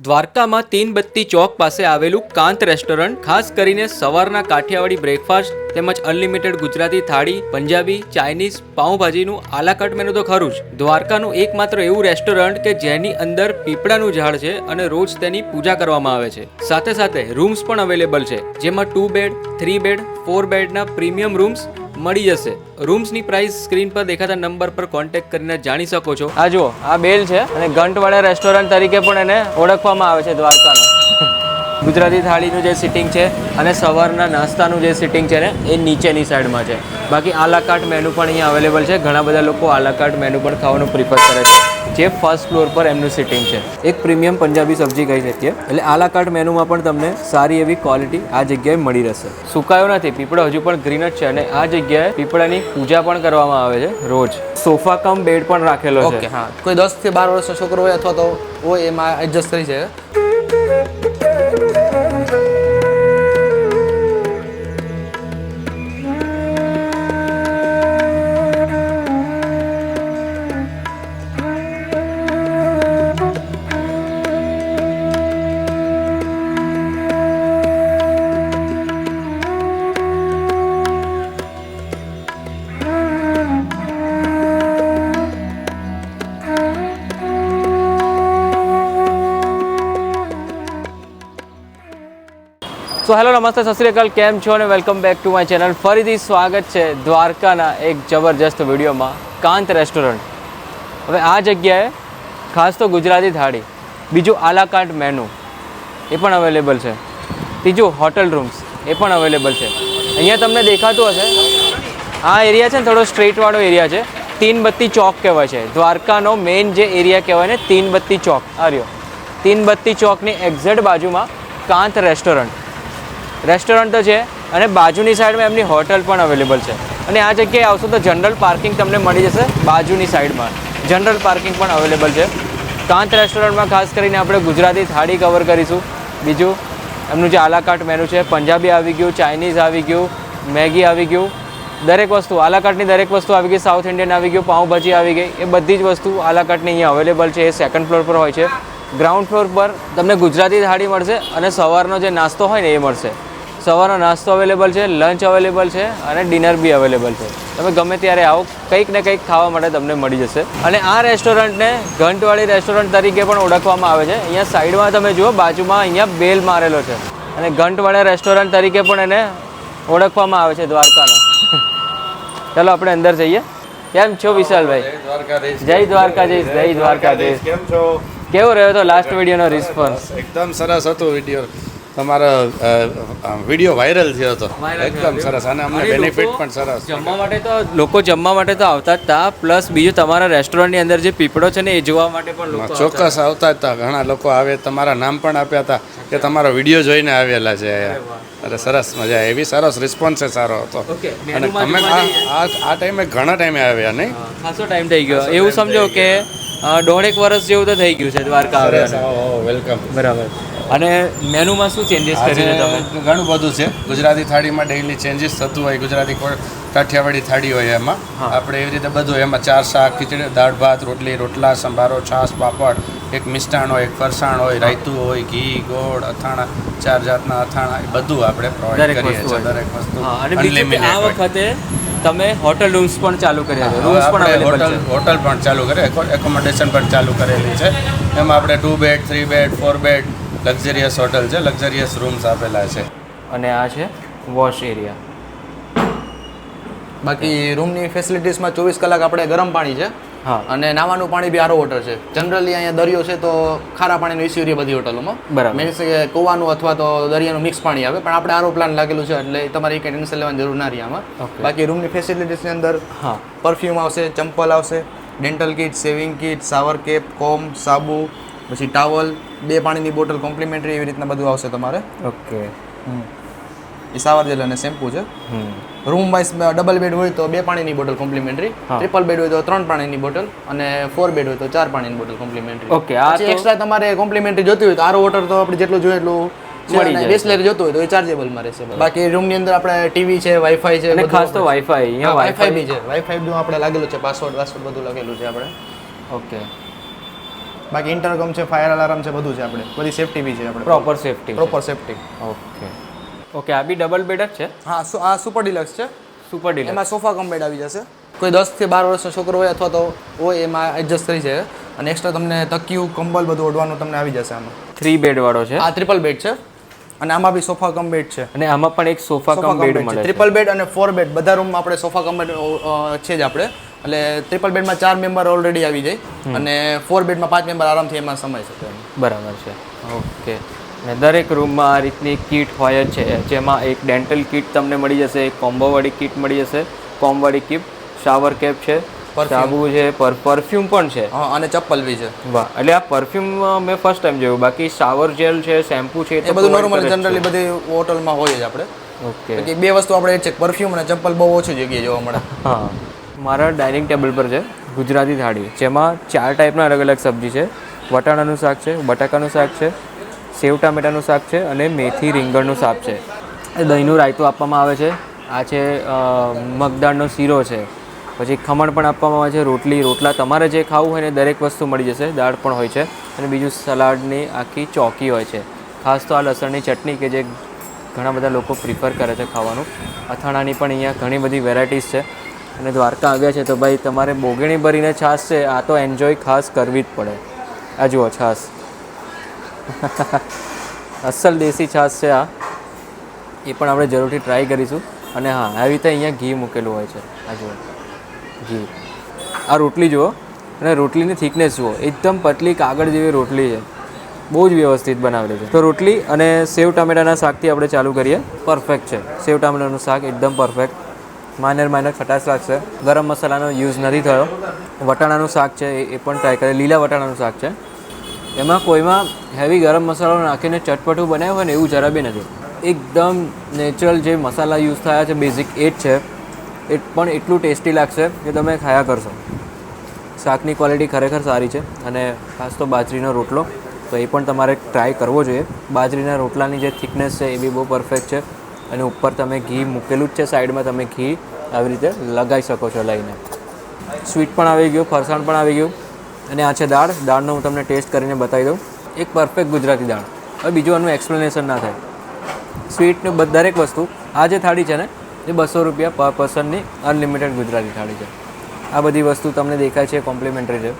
દ્વારકામાં તીનબત્તી ચોક પાસે આવેલું કાંત રેસ્ટોરન્ટ ખાસ કરીને સવારના કાઠિયાવાડી બ્રેકફાસ્ટ તેમજ અનલિમિટેડ ગુજરાતી થાળી, પંજાબી, ચાઇનીઝ, પાઉંભાજીનું આલાકટ મેનુ તો ખરું જ. દ્વારકાનું એકમાત્ર એવું રેસ્ટોરન્ટ કે જેની અંદર પીપળાનું ઝાડ છે અને રોજ તેની પૂજા કરવામાં આવે છે. સાથે સાથે રૂમ્સ પણ અવેલેબલ છે, જેમાં 2 બેડ, 3 બેડ, 4 બેડના પ્રીમિયમ રૂમ્સ મળી જશે. રૂમ્સની પ્રાઇસ સ્ક્રીન પર દેખાતા નંબર પર કોન્ટેક્ટ કરીને જાણી શકો છો. આ જુઓ, આ બેલ છે અને ઘંટવાળા રેસ્ટોરન્ટ તરીકે પણ એને ઓળખવામાં આવે છે દ્વારકાનો. ગુજરાતી થાળીનું જે સિટિંગ છે અને સવારના નાસ્તાનું જે સિટિંગ છે ને એ નીચેની સાઈડમાં છે. બાકી આલાકાર્ટ મેનુ પણ અહીંયા અવેલેબલ છે. ઘણા બધા લોકો આલાકાર્ટ મેનુ પણ ખાવાનું પ્રિફર કરે છે, જે ફર્સ્ટ ફ્લોર પર એમનું સિટિંગ છે. એક પ્રીમિયમ પંજાબી સબ્જી કહી શકીએ. એટલે આલાકાર્ટ મેનુમાં પણ તમને સારી એવી ક્વોલિટી આ જગ્યાએ મળી રહેશે. સુકાયો નથી, પીપળો હજુ પણ ગ્રીન જ છે અને આ જગ્યાએ પીપળાની પૂજા પણ કરવામાં આવે છે રોજ. સોફા કમ બેડ પણ રાખેલો છે. હા, કોઈ 10 થી 12 વર્ષનો છોકરો હોય અથવા તો હોય એમાં એડજસ્ટ કરી છે. સો હેલો, નમસ્તે, સત શ્રી અકાલ, કેમ છો અને welcome back to my channel. ફરીથી સ્વાગત છે દ્વારકાના એક જબરજસ્ત વિડીયોમાં, કાંત રેસ્ટોરન્ટ. હવે આ જગ્યાએ ખાસ તો ગુજરાતી થાળી, બીજું આલાકાર્ટ મેનુ એ પણ અવેલેબલ છે, ત્રીજું હોટલ રૂમ્સ એ પણ અવેલેબલ છે. અહીંયા તમને દેખાતું હશે, આ એરિયા છે ને થોડો સ્ટ્રીટવાળો એરિયા છે. તીનબત્તી ચોક કહેવાય છે દ્વારકાનો મેઇન જે એરિયા કહેવાય ને, તીનબત્તી ચોક. આ રહ્યો તીનબત્તી ચોકની એક્ઝેક્ટ બાજુમાં કાંત રેસ્ટોરન્ટ તો છે અને બાજુની સાઈડમાં એમની હોટલ પણ અવેલેબલ છે. અને આ જગ્યાએ આવશો તો જનરલ પાર્કિંગ તમને મળી જશે. બાજુની સાઈડમાં જનરલ પાર્કિંગ પણ અવેલેબલ છે. કાંત રેસ્ટોરન્ટમાં ખાસ કરીને આપણે ગુજરાતી થાળી કવર કરીશું. બીજું એમનું જે આલાકાર્ટ મેનુ છે, પંજાબી આવી ગયું, ચાઇનીઝ આવી ગયું, મેગી આવી ગયું, દરેક વસ્તુ આલાકાર્ટની દરેક વસ્તુ આવી ગઈ. સાઉથ ઇન્ડિયન આવી ગયું, પાઉંભાજી આવી ગઈ, એ બધી જ વસ્તુ આલાકાર્ટની અહીંયા અવેલેબલ છે. એ સેકન્ડ ફ્લોર પર હોય છે. ગ્રાઉન્ડ ફ્લોર પર તમને ગુજરાતી થાળી મળશે અને સવારનો જે નાસ્તો હોય ને એ મળશે. સવારનો નાસ્તો અવેલેબલ છે, લંચ અવેલેબલ છે અને ડિનર બી અવેલેબલ છે. તમે ગમે ત્યારે આવો, કંઈક ને કંઈક ખાવા માટે તમને મળી જશે. અને આ રેસ્ટોરન્ટને ઘંટવાળી રેસ્ટોરન્ટ તરીકે પણ ઓળખવામાં આવે છે. અહીંયા સાઈડમાં તમે જુઓ, બાજુમાં અહીંયા બેલ મારેલો છે અને ઘંટવાળા રેસ્ટોરન્ટ તરીકે પણ એને ઓળખવામાં આવે છે દ્વારકાનો. ચાલો આપણે અંદર જઈએ. કેમ છો વિશાલભાઈ? જય દ્વારકાધીશ. જય દ્વારકાધીશ. કેમ છો? કેવો રહ્યો તો લાસ્ટ વિડીયોનો રિસ્પોન્સ? એકદમ સરસ હતો વિડીયો. તમારો વિડીયો વાયરલ થયો હતો. એકદમ સરસ અને અમને બેનિફિટ પણ સરસ. જમવા માટે તો લોકો જમવા માટે તો આવતા જ હતા, પ્લસ બીજું તમારા રેસ્ટોરન્ટની અંદર જે પીપળો છે ને એ જોવા માટે પણ લોકો ચોક્કસ આવતા હતા. ઘણા લોકો આવે, તમારા નામ પણ આપ્યા હતા કે તમારો વિડીયો જોઈને આવેલા છે. અરે સરસ, મજા એવી, સરસ રિસ્પોન્સ સારો હતો. અને અમે આ ટાઈમે ઘણા ટાઈમે આવ્યા નહીં, ખાસો ટાઈમ થઈ ગયો. એવું સમજો કે 1.5 વર્ષ જેવું તો થઈ ગયું છે દ્વારકા આવ્યા. વેલકમ. બરાબર. અને મેનુમાં શું ચેન્જીસ કર્યું છે તમે? ઘણું બધું છે. ગુજરાતી થાળીમાં ડેઈલી ચેન્જીસ થતું હોય. ગુજરાતી કાઠિયાવાડી થાળી હોય એમાં આપણે એવી રીતે બધું, એમાં 4 શાક, ખીચડી, દાળ ભાત, રોટલી, રોટલા, સંભારો, છાશ, પાપડ, એક મિષ્ટાન હોય, એક ફરસાણ હોય, રાયતું હોય, ઘી, ગોળ, અથાણા, 4 જાતના અથાણા, એ બધું આપણે પ્રોવાઈડ કરીએ છીએ. દરેક વસ્તુ. અને બીજું કે આ વખતે તમે હોટલ રૂમ્સ પણ ચાલુ કર્યા છે. રૂમ્સ પણ અવેલેબલ છે. હોટલ પણ ચાલુ કરે, એકોમોડેશન પણ ચાલુ કરેલી છે. એમાં આપણે 2 bed, 3 bed, 4 bed luxurious hotel છે, લક્ઝરિયસ રૂમ્સ આપેલા છે. અને આ છે વોશ એરિયા. બાકી રૂમની ફેસિલિટીઝમાં 24 કલાક આપણે ગરમ પાણી છે. હા. અને નાવાનું પાણી બી આરો વોટર છે. જનરલી અહીંયા દરિયો છે તો ખારા પાણીનો ઇસ્યુ રહે બધી હોટલોમાં. બરાબર. મીન્સ કે કૂવાનું અથવા તો દરિયાનું મિક્સ પાણી આવે, પણ આપણે આરો પ્લાન લાગેલું છે એટલે તમારે કંઈ ટેન્શન લેવાની જરૂર ના રહી આમાં. બાકી રૂમની ફેસિલિટીઝની અંદર હા, પરફ્યુમ આવશે, ચંપલ આવશે, dental kit, shaving kit, shower cap, comb, સાબુ, પછી ટાવલ, 2 પાણીની બોટલ કોમ્પ્લિમેન્ટરી, એવી રીતના બધું આવશે તમારે. ઓકે. એ શાવર જેલ અને શેમ્પુ છે. રૂમ વાઇઝ ડબલ બેડ હોય તો 2 પાણીની બોટલ કોમ્પ્લિમેન્ટરી, ટ્રિપલ બેડ હોય તો 3 પાણીની બોટલ અને 4 બેડ હોય તો 4 પાણીની બોટલ કોમ્પ્લિમેન્ટરી. ઓકે. આ એક્સ્ટ્રા તમારે કોમ્પ્લિમેન્ટરી જોતી હોય તો આરો વોટર તો આપણે જેટલું જોઈએ એટલું મળી જાય. બિસ્લેરી જોતું હોય તો એ ચાર્જેબલમાં રહેશે. બાકી રૂમની અંદર આપણે ટીવી છે, વાઈફાઈ છે, અને ખાસ તો વાઈફાઈ, અહીંયા વાઈફાઈ બી છે. વાઈફાઈ બી આપણે લાગેલું છે, પાસવર્ડ બધું લાગેલું છે આપણે. ઓકે. બાકી ઇન્ટરકમ છે, ફાયર અલાર્મ છે, બધું છે આપણે, બધી સેફટી બી છે આપણે, proper safety. Proper safety. Okay okay, આ બી ડબલ બેડ જ છે? હા, આ સુપર ડિલક્સ છે. Super deluxe. એમાં સોફા કમ બેડ આવી જશે. કોઈ 10 થી 12 વર્ષનો છોકરો હોય અથવા તો હોય એમાં એડજસ્ટ કરી જાય, અને એક્સ્ટ્રા તમને તકિયું, કંબલ બધું ઓઢવાનું તમને આવી જશે આમાં. 3 બેડ વાળો છે. આ ટ્રિપલ બેડ છે, અને આમાં બી સોફા કમ બેડ છે. અને આમાં પણ એક સોફા કમ બેડ મળે છે. ટ્રિપલ બેડ અને 4 બેડ બધા રૂમમાં આપણે સોફા કમ બેડ છે જ આપણે. એટલે ટ્રિપલ બેડમાં 4 મેમ્બર ઓલરેડી આવી જાય, અને 4 બેડમાં 5 મેમ્બર આરામથી એમાં સમાઈ શકે. બરાબર છે. ઓકે. અને દરેક રૂમમાં આ રીતની કીટ હોય જ છે, જેમાં એક ડેન્ટલ કીટ તમને મળી જશે, એક કોમ્બોવાળી કીટ મળી જશે, કોમ્બોવાળી કીટ, શાવર કેપ છે, સાબુ છે, પરફ્યુમ પણ છે. હા, અને ચપ્પલ બી છે. વાહ, એટલે આ પરફ્યુમ મેં ફર્સ્ટ ટાઈમ જોયું. બાકી શાવર જેલ છે, શેમ્પુ છે, એ બધું નોર્મલ જનરલી બધી હોટલમાં હોય જ આપણે. ઓકે. બાકી બે વસ્તુ આપણે એ છે, પરફ્યુમ અને ચપ્પલ બહુ ઓછી જગ્યાએ જોવા મળે. હા, મારા ડાઇનિંગ ટેબલ પર છે ગુજરાતી થાળી, જેમાં 4 ટાઈપના અલગ અલગ સબ્જી છે. વટાણાનું શાક છે, બટાકાનું શાક છે, સેવ ટામેટાનું શાક છે, અને મેથી રીંગણનું શાક છે. એ દહીંનું રાયતું આપવામાં આવે છે. આ છે મગદાળનો શીરો છે, પછી ખમણ પણ આપવામાં આવે છે, રોટલા તમારે જે ખાવું હોય ને દરેક વસ્તુ મળી જશે. દાળ પણ હોય છે, અને બીજું સલાડની આખી ચોકી હોય છે. ખાસ તો આ લસણની ચટણી કે જે ઘણા બધા લોકો પ્રિફર કરે છે ખાવાનું. અથાણાની પણ અહીંયા ઘણી બધી વેરાયટીઝ છે. અને દ્વારકા આવ્યા છે તો ભાઈ તમારે બોગેણી ભરીને છાશ છે, આ તો એન્જોય ખાસ કરવી જ પડે. આ જુઓ છાશ, અસલ દેશી છાશ છે આ, એ પણ આપણે જરૂરથી ટ્રાય કરીશું. અને હા, આવી રીતે અહીંયા ઘી મૂકેલું હોય છે. આ જુઓ ઘી. આ રોટલી જુઓ, અને રોટલીની થિકનેસ જુઓ, એકદમ પતલી કાગળ જેવી રોટલી છે, બહુ જ વ્યવસ્થિત બનાવેલી છે. તો રોટલી અને સેવ ટામેટાના શાકથી આપણે ચાલુ કરીએ. પરફેક્ટ છે સેવ ટામેટાનું શાક, એકદમ પરફેક્ટ. માઇનર ખટાશ લાગશે. ગરમ મસાલાનો યુઝ નથી થયો. વટાણાનું શાક છે એ પણ ટ્રાય કરીએ. લીલા વટાણાનું શાક છે, એમાં કોઈમાં હેવી ગરમ મસાલો નાખીને ચટપટું બનાવ્યું હોય ને એવું જરા બી નથી. એકદમ નેચરલ જે મસાલા યુઝ થયા છે બેઝિક એ જ છે. એ પણ એટલું ટેસ્ટી લાગશે કે તમે ખાયા કરશો. શાકની ક્વોલિટી ખરેખર સારી છે. અને ખાસ તો બાજરીનો રોટલો, તો એ પણ તમારે ટ્રાય કરવો જોઈએ. બાજરીના રોટલાની જે થિકનેસ છે એ બી બહુ પરફેક્ટ છે. અને ઉપર તમે ઘી મૂકેલું જ છે, સાઈડમાં તમે ઘી આવી રીતે લગાવી શકો છો લઈને. સ્વીટ પણ આવી ગયું, ફરસાણ પણ આવી ગયું. અને આ છે દાળનો હું તમને ટેસ્ટ કરીને બતાવી દઉં. એક પરફેક્ટ ગુજરાતી દાળ. હવે બીજું આનું એક્સપ્લેનેશન ના થાય. સ્વીટનું દરેક વસ્તુ. આ જે થાળી છે ને એ 200 રૂપિયા પર પર્સનની અનલિમિટેડ ગુજરાતી થાળી છે. આ બધી વસ્તુ તમને દેખાય છે કોમ્પ્લિમેન્ટરી છે.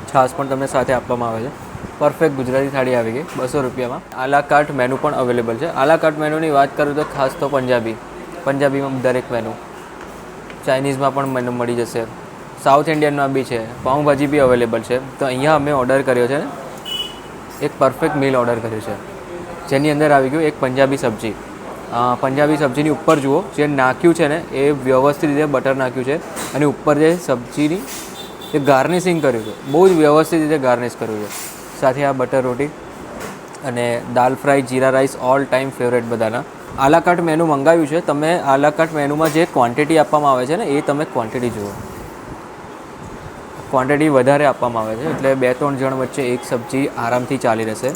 છાશ પણ તમને સાથે આપવામાં આવે છે. પરફેક્ટ ગુજરાતી થાળી આવી ગઈ 200 રૂપિયામાં. આલા કાર્ટ મેનુ પણ અવેલેબલ છે. આલા કાર્ટ મેનુની વાત કરું તો ખાસ તો પંજાબીમાં દરેક મેનુ, ચાઇનીઝમાં પણ મેનુ મળી જશે, સાઉથ ઇન્ડિયનમાં બી છે, પાઉંભાજી બી અવેલેબલ છે. તો અહીંયા અમે ઓર્ડર કર્યો છે, એક પરફેક્ટ મીલ ઓર્ડર કર્યો છે, જેની અંદર આવી ગયું એક પંજાબી સબ્જી. પંજાબી સબ્જીની ઉપર જુઓ જે નાખ્યું છે ને એ વ્યવસ્થિત રીતે બટર નાખ્યું છે, અને ઉપર જે સબ્જીની એ ગાર્નિશિંગ કર્યું છે, બહુ જ વ્યવસ્થિત રીતે ગાર્નિશ કર્યું છે. સાથે આ બટર રોટી અને દાલ ફ્રાય, જીરા રાઈસ ઓલ ટાઈમ ફેવરેટ બધાના. આલા કાર્ટ મેનુ મંગાવ્યું છે. તમે આલા કાર્ટ મેનુમાં જે ક્વોન્ટિટી આપવામાં આવે છે ને એ તમે ક્વોન્ટિટી જુઓ, ક્વોન્ટિટી વધારે આપવામાં આવે છે. એટલે 2-3 જણ વચ્ચે એક સબ્જી આરામથી ચાલી રહેશે.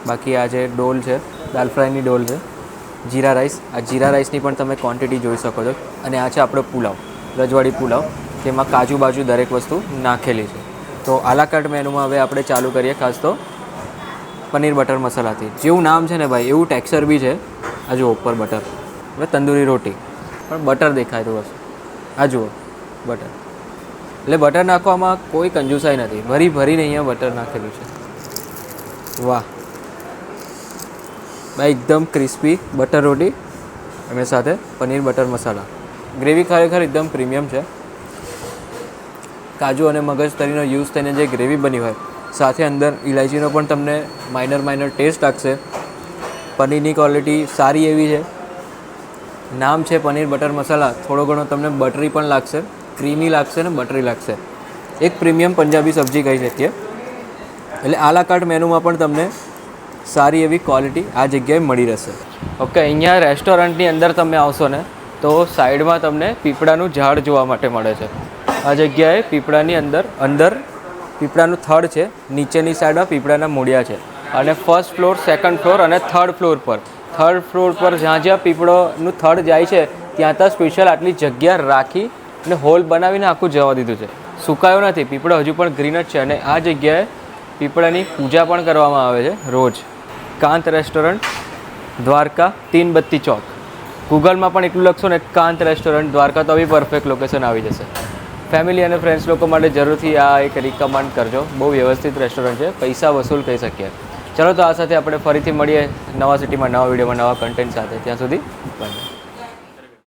બાકી આ જે ડોલ છે, દાલ ફ્રાયની ડોલ છે, જીરા રાઈસ, આ જીરા રાઈસની પણ તમે ક્વોન્ટિટી જોઈ શકો છો. અને આ છે આપણો પુલાવ, રજવાડી પુલાવ, તેમાં કાજુ બાજુ દરેક વસ્તુ નાખેલી છે. તો આલા કાર્ટ મેનુમાં હવે આપણે ચાલુ કરીએ ખાસ તો પનીર બટર મસાલાથી. જેવું નામ છે ને ભાઈ એવું ટેક્સચર બી છે. આ જુઓ ઉપર બટર, હવે તંદૂરી રોટી પણ બટર દેખાય તો બસ. આ જુઓ બટર, એટલે બટર નાખવામાં કોઈ કંજુસાઈ નથી. ભરીને અહીંયા બટર નાખેલું છે. વાહ ભાઈ, એકદમ ક્રિસ્પી બટર રોટી અને સાથે પનીર બટર મસાલા. ગ્રેવી ખરેખર એકદમ પ્રીમિયમ છે. કાજુ અને મગજતરીનો યુઝ થઈને જે ગ્રેવી બની હોય, સાથે અંદર ઇલાયચીનો પણ તમને માઇનર ટેસ્ટ લાગશે. પનીરની ક્વોલિટી સારી એવી છે. નામ છે પનીર બટર મસાલા, થોડો ઘણો તમને બટરી પણ લાગશે, ક્રીમી લાગશે ને બટરી લાગશે. એક પ્રીમિયમ પંજાબી સબ્જી કહી શકીએ. એટલે આલા કાર્ટ મેનુમાં પણ તમને સારી એવી ક્વોલિટી આ જગ્યાએ મળી રહેશે. ઓકે, અહીંયા રેસ્ટોરન્ટની અંદર તમે આવશો ને તો સાઈડમાં તમને પીપળાનું ઝાડ જોવા માટે મળે છે. આ જગ્યાએ પીપળાની અંદર પીપળાનું થડ છે, નીચેની સાઈડમાં પીપળાના મૂળિયા છે. અને ફર્સ્ટ ફ્લોર, સેકન્ડ ફ્લોર અને થર્ડ ફ્લોર પર જ્યાં પીપળોનું થડ જાય છે ત્યાં સ્પેશિયલ આટલી જગ્યા રાખી અને હોલ બનાવીને આખું જવા દીધું છે. સુકાયો નથી, પીપળો હજુ પણ ગ્રીન જ છે. અને આ જગ્યાએ પીપળાની પૂજા પણ કરવામાં આવે છે રોજ. કાંત રેસ્ટોરન્ટ દ્વારકા 3 બત્તી ચોક. ગૂગલમાં પણ એટલું લખશો ને કાંત રેસ્ટોરન્ટ દ્વારકા તો બી પરફેક્ટ લોકેશન આવી જશે. ફેમિલી અને ફ્રેન્ડ્સ લોકો માટે જરૂરથી આ એક રિકમેન્ડ કરજો. બહુ વ્યવસ્થિત રેસ્ટોરન્ટ છે, પૈસા વસૂલ કહી શકીએ. ચલો તો આ સાથે આપણે ફરીથી મળીએ નવા સિટીમાં નવા વિડીયોમાં નવા કન્ટેન્ટ સાથે. ત્યાં સુધી બાય.